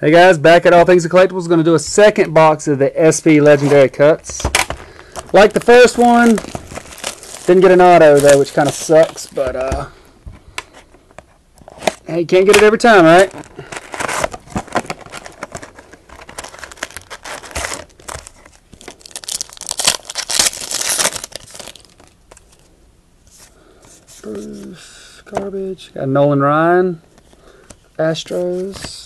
Hey guys, back at All Things Collectibles, going to do a second box of the SP Legendary Cuts. Like the first one, didn't get an auto though, which kind of sucks, but hey, you can't get it every time, right? Bruce, garbage. Got Nolan Ryan, Astros.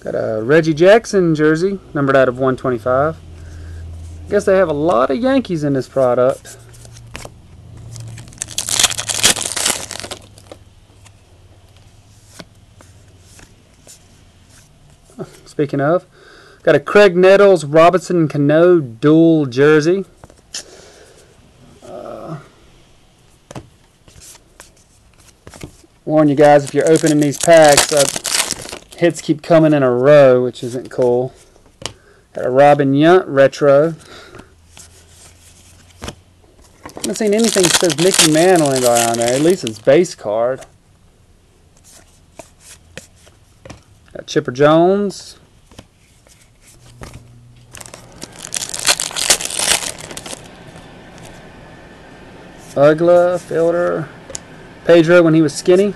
Got a Reggie Jackson jersey, numbered out of 125. I guess they have a lot of Yankees in this product. Speaking of, got a Craig Nettles Robinson Cano dual jersey. Warn you guys, if you're opening these packs, hits keep coming in a row, which isn't cool. Got a Robin Yount retro. I haven't seen anything that says Mickey Mantle anybody on there. At least it's base card. Got Chipper Jones. Ugla, Fielder. Pedro when he was skinny.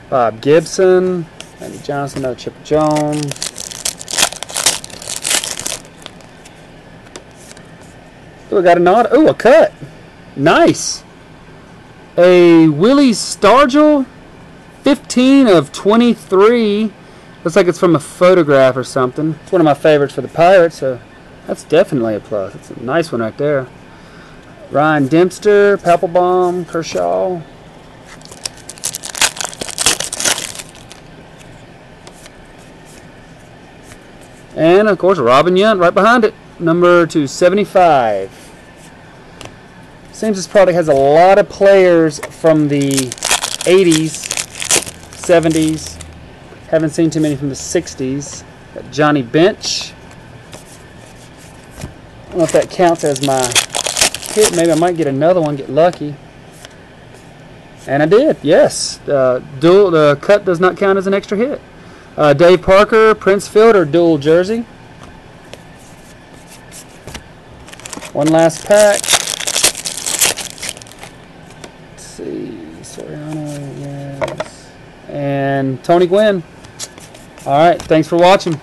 Bob Gibson, Randy Johnson, no Chipper Jones. Oh, I got an auto. Oh, a cut. Nice. A Willie Stargell, 15 of 23. Looks like it's from a photograph or something. It's one of my favorites for the Pirates, so that's definitely a plus. It's a nice one right there. Ryan Dempster, Papelbon, Kershaw. And, of course, Robin Yount right behind it, number 275. Seems this product has a lot of players from the 80s, 70s. Haven't seen too many from the 60s. Got Johnny Bench. I don't know if that counts as my hit. Maybe I might get another one, get lucky. And I did, yes. The cut does not count as an extra hit. Dave Parker, Prince Fielder dual jersey. One last pack. Let's see, Soriano, yes. And Tony Gwynn. All right, thanks for watching.